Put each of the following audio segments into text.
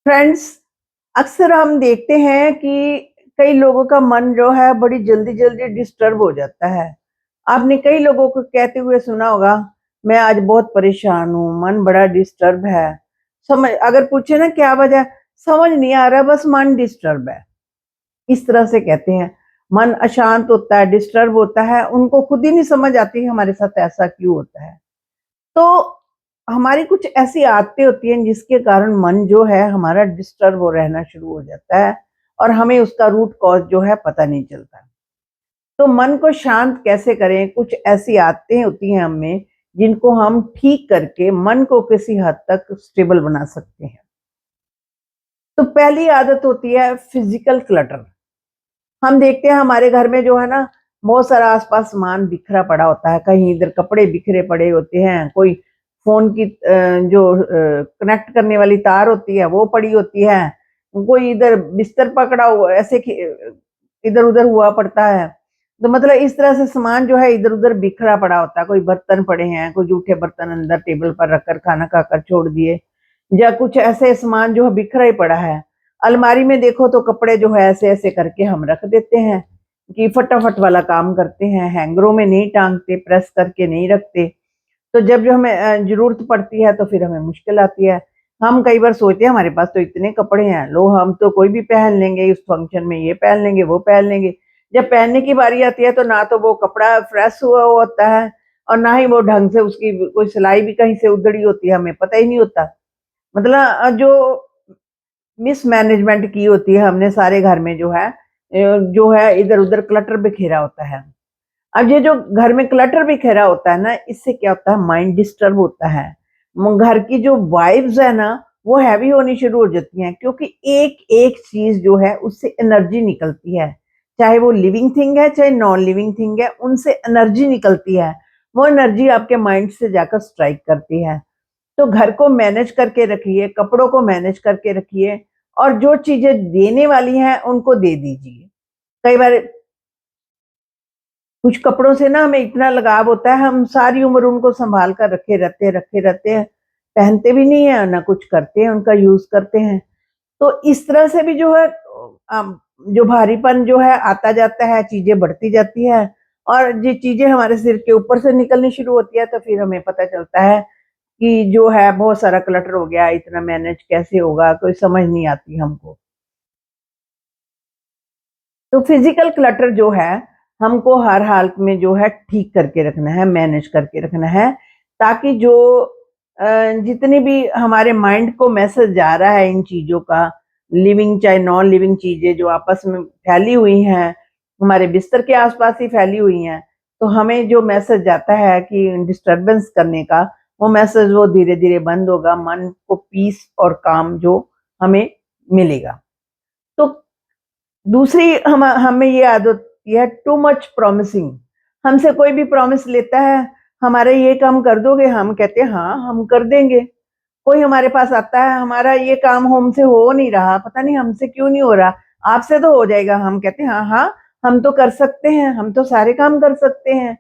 Friends, अक्सर हम देखते हैं कि कई लोगों का मन जो है बड़ी जल्दी-जल्दी डिस्टर्ब हो जाता है। आपने कई लोगों को कहते हुए सुना होगा, मैं आज बहुत परेशान हूँ, मन बड़ा डिस्टर्ब है। समझ अगर पूछे ना क्या वजह, समझ नहीं आ रहा, बस मन डिस्टर्ब है। इस तरह से कहते हैं। मन अशांत होता है, डिस्टर्ब होता है, उनको खुद ही नहीं समझ आती हमारे साथ ऐसा क्यों होता है। तो हमारी कुछ ऐसी आदतें होती हैं जिसके कारण मन जो है हमारा डिस्टर्ब हो रहना शुरू हो जाता है और हमें उसका रूट कॉज जो है पता नहीं चलता। तो मन को शांत कैसे करें? कुछ ऐसी आदतें होती हैं हम में जिनको हम ठीक करके मन को किसी हद तक स्टेबल बना सकते हैं। तो पहली आदत होती है फिजिकल क्लटर। हम देखते हैं हमारे घर में जो है ना, बहुत सारा आस-पास सामान बिखरा पड़ा होता है, कहीं इधर कपड़े बिखरे पड़े होते हैं, कोई फ़ोन की जो कनेक्ट करने वाली तार होती है वो पड़ी होती है, कोई इधर बिस्तर पकड़ा हुआ ऐसे कि इधर-उधर हुआ पड़ता है। तो मतलब इस तरह से सामान जो है इधर-उधर बिखरा पड़ा होता है, कोई बर्तन पड़े हैं, कोई जूठे बर्तन अंदर टेबल पर रखकर खाना खाकर छोड़ दिए, या कुछ ऐसे सामान जो है बिखरा ही पड़ा है। अलमारी में देखो तो कपड़े जो है ऐसे-ऐसे करके हम रख देते हैं कि फटाफट वाला काम करते हैं, हैंगरों में नहीं टाँगते, प्रेस करके नहीं रखते। तो जब जो हमें ज़रूरत पड़ती है तो फिर हमें मुश्किल आती है। हम कई बार सोचते हैं हमारे पास तो इतने कपड़े हैं, लो हम तो कोई भी पहन लेंगे इस फंक्शन में, ये पहन लेंगे, वो पहन लेंगे। जब पहनने की बारी आती है तो ना तो वो कपड़ा प्रेस हुआ हुआ होता है और ना ही वो ढंग से उसकी कोई सिलाई भी कहीं से उधड़ी होती है, हमें पता ही नहीं होता। मतलब जो मिसमैनेजमेंट की होती है हमने सारे घर में जो है इधर-उधर क्लटर बिखेरा होता है। अब ये जो घर में क्लटर बिखेरा होता है ना, इससे क्या होता है माइंड डिस्टर्ब होता है। घर की जो वाइब्स है ना, वो हैवी होनी शुरू हो जाती हैं क्योंकि एक-एक चीज़ जो है उससे एनर्जी निकलती है। चाहे वो लिविंग थिंग है, चाहे नॉन लिविंग थिंग है, उनसे एनर्जी निकलती है। वो एनर्जी आपके माइंड से जाकर स्ट्राइक करती है। तो घर को मैनेज करके रखिए, कपड़ों को मैनेज करके रखिए और जो चीज़ें देने वाली हैं, उनको दे दीजिए। कई बार कुछ कपड़ों से ना हमें इतना लगाव होता है, हम सारी उम्र उनको सँभाल कर रखे रहते हैं, पहनते भी नहीं हैं, ना कुछ करते हैं, उनका यूज़ करते हैं। तो इस तरह से भी जो है जो भारीपन जो है आता जाता है, चीज़ें बढ़ती जाती हैं और ये चीज़ें हमारे सिर के ऊपर से निकलनी शुरू होती है, तो फिर हमें पता चलता है कि जो है बहुत सारा क्लटर हो गया, इतना मैनेज कैसे होगा, कोई समझ नहीं आती हमको। तो फिज़िकल क्लटर जो है, हमको हर हालत में जो है ठीक करके रखना है, मैनेज करके रखना है, ताकि जो अ, जितनी भी हमारे माइंड को मैसेज जा रहा है इन चीज़ों का, लिविंग चाहे नॉन लिविंग चीज़ें जो आपस में फैली हुई हैं, हमारे बिस्तर के आस-पास ही फैली हुई हैं, तो हमें जो मैसेज जाता है कि डिस्टर्बेंस करने का, वो मैसेज वो धीरे-धीरे बंद होगा, मन को पीस और काम जो हमें मिलेगा। तो दूसरी हमें ये आदत होती है टू मच प्रॉमिसिंग। हमसे कोई भी प्रॉमिस लेता है, हमारा ये काम कर दोगे? हम कहते हैं हाँ, हम कर देंगे। कोई हमारे पास आता है, हमारा ये काम हमसे हो नहीं रहा, पता नहीं हमसे क्यों नहीं हो रहा, आपसे तो हो जाएगा। हम कहते हैं हाँ, हाँ, हम तो कर सकते हैं, हम तो सारे काम कर सकते हैं।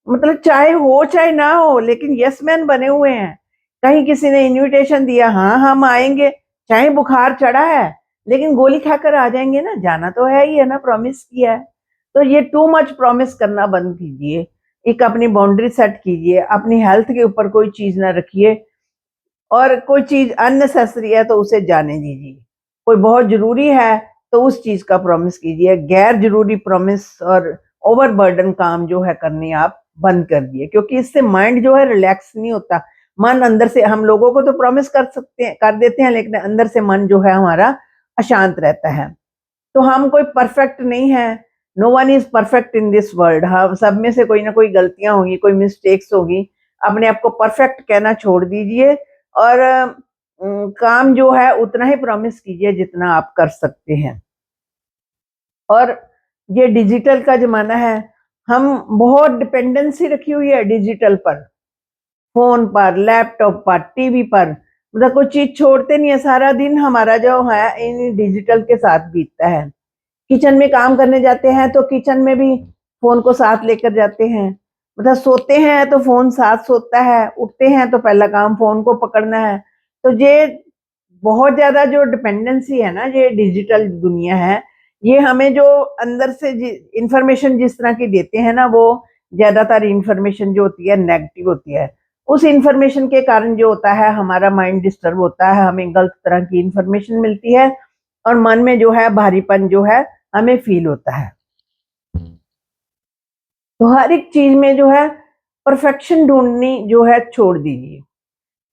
मतलब चाहे हो चाहे ना हो लेकिन यस मैन बने हुए हैं। कहीं किसी ने इन्विटेशन दिया, हाँ, हम आएँगे, चाहे बुखार चढ़ा है, लेकिन गोली खाकर आ जाएँगे ना, जाना तो है ही है ना, प्रॉमिस किया है। तो ये टू मच प्रॉमिस करना बंद कीजिए। एक अपनी बाउंड्री सेट कीजिए, अपनी हेल्थ के ऊपर कोई चीज़ ना रखिए और कोई चीज़ अननेसेसरी है तो उसे जाने दीजिए। कोई बहुत ज़रूरी है तो उस चीज़ का प्रॉमिस कीजिए, गैर ज़रूरी प्रॉमिस और ओवरबर्डन काम जो है करने आप बंद कर दिए क्योंकि इससे माइंड जो है रिलैक्स नहीं होता। मन अंदर से हम लोगों को तो प्रॉमिस कर देते हैं लेकिन अंदर से मन जो है हमारा अशांत रहता है। तो हम कोई परफेक्ट नहीं है, no one is perfect in this world. हम सब में से कोई ना कोई गलतियाँ होंगी, कोई मिस्टेक्स होगी। अपने आप को परफेक्ट कहना छोड़ दीजिए और काम जो है उतना ही प्रॉमिस कीजिए जितना आप कर सकते हैं। और ये डिजिटल का ज़माना है, हम बहुत डिपेंडेंसी रखी हुई है डिजिटल पर। फ़ोन पर, लैपटॉप पर, टीवी पर, मतलब कोई चीज़ छोड़ते नहीं है, सारा दिन हमारा जो है इन डिजिटल के साथ बीतता है। किचन में काम करने जाते हैं तो किचन में भी फ़ोन को साथ लेकर जाते हैं। मतलब सोते हैं तो फ़ोन साथ सोता है, उठते हैं तो पहला काम फ़ोन को पकड़ना है। तो ये बहुत ज़्यादा जो डिपेंडेंसी है ना, ये डिजिटल दुनिया है, ये हमें जो अंदर से इंफॉर्मेशन जिस तरह की देते हैं ना, वो ज़्यादातर इंफॉर्मेशन जो होती है नेगेटिव होती है। उस इंफॉर्मेशन के कारण जो होता है हमारा माइंड डिस्टर्ब होता है, हमें गलत तरह की इंफॉर्मेशन मिलती है और मन में जो है भारीपन जो है हमें फील होता है। तो हर एक चीज़ में जो है परफेक्शन ढूँढनी जो है छोड़ दीजिए।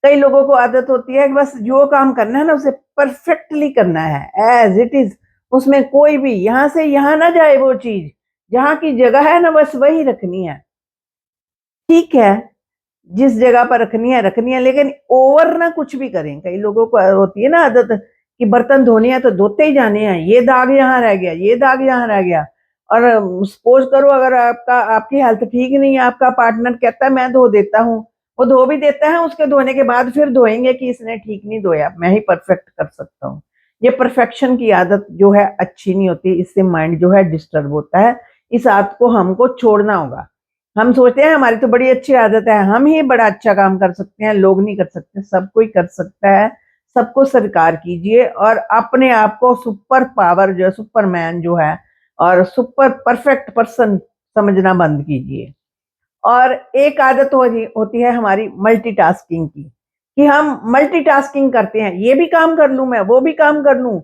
कई लोगों को आदत होती है कि बस जो काम करना है ना उसे परफेक्टली करना है एज इट इज, उसमें कोई भी यहाँ से यहाँ ना जाए, वो चीज जहाँ की जगह है ना बस वही रखनी है। ठीक है, जिस जगह पर रखनी है, लेकिन ओवर ना कुछ भी करें। कई लोगों को होती है ना आदत कि बर्तन धोने हैं तो धोते ही जाने हैं, ये दाग यहाँ रह गया, ये दाग यहाँ रह गया। और सपोज करो अगर आपकी हेल्थ ठीक नहीं है, आपका पार्टनर कहता है मैं धो देता हूँ, वो धो भी देता है, उसके धोने के बाद फिर धोएंगे कि इसने ठीक नहीं धोया, मैं ही परफेक्ट कर सकता हूँ। ये परफेक्शन की आदत जो है अच्छी नहीं होती, इससे माइंड जो है डिस्टर्ब होता है। इस आदत को हमको छोड़ना होगा। हम सोचते हैं हमारी तो बड़ी अच्छी आदत है, हम ही बड़ा अच्छा काम कर सकते हैं, लोग नहीं कर सकते, सब कोई कर सकता है। सबको स्वीकार कीजिए और अपने आप को सुपर पावर जो सुपरमैन जो है और सुपर परफेक्ट पर्सन समझना बंद कीजिए। और एक आदत होती है हमारी मल्टीटास्किंग की, कि हम मल्टीटास्किंग करते हैं, ये भी काम कर लूं मैं, वो भी काम कर लूं।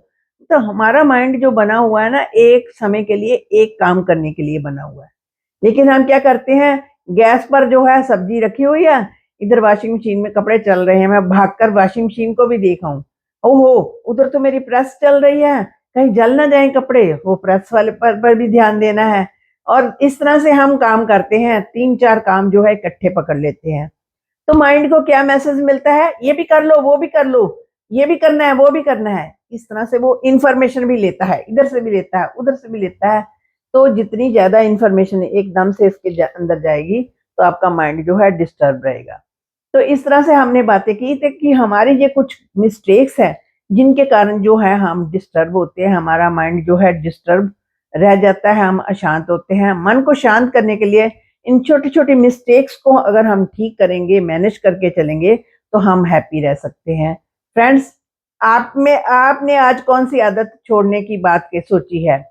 तो हमारा माइंड जो बना हुआ है ना, एक समय के लिए एक काम करने के लिए बना हुआ है। लेकिन हम क्या करते हैं, गैस पर जो है सब्जी रखी हुई है, इधर वॉशिंग मशीन में कपड़े चल रहे हैं, मैं भागकर वॉशिंग मशीन को भी देखा हूँ, ओहो उधर तो मेरी प्रेस चल रही है, कहीं जल ना जाए कपड़े, वो प्रेस वाले पर भी ध्यान देना है। और इस तरह से हम काम करते हैं, 3-4 काम जो है इकट्ठे पकड़ लेते हैं। तो माइंड को क्या मैसेज मिलता है, ये भी कर लो, वो भी कर लो, ये भी करना है, वो भी करना है। इस तरह से वो इंफॉर्मेशन भी लेता है, इधर से भी लेता है, उधर से भी लेता है। तो जितनी ज़्यादा इंफॉर्मेशन एकदम से इसके अंदर जाएगी, तो आपका माइंड जो है डिस्टर्ब रहेगा। तो इस तरह से हमने बातें की थी कि हमारी ये कुछ मिस्टेक्स हैं, जिनके कारण जो है हम डिस्टर्ब होते हैं, हमारा माइंड जो है डिस्टर्ब रह जाता है, हम अशांत होते हैं। मन को शांत करने के लिए इन छोटी-छोटी मिस्टेक्स को अगर हम ठीक करेंगे, मैनेज करके चलेंगे, तो हम हैप्पी रह सकते हैं। फ्रेंड्स, आपने आज कौन-सी आदत छोड़ने की बात के सोची है?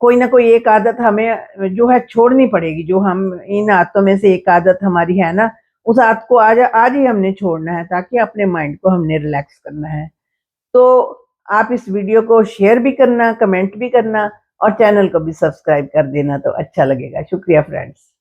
कोई ना कोई एक आदत हमें जो है छोड़नी पड़ेगी, जो हम इन आदतों में से एक आदत हमारी है ना, उस आदत को आज आज ही हमने छोड़ना है, ताकि अपने माइंड को हमने रिलैक्स करना है। तो आप इस वीडियो को शेयर भी करना, कमेंट भी करना और चैनल को भी सब्सक्राइब कर देना तो अच्छा लगेगा। शुक्रिया फ्रेंड्स।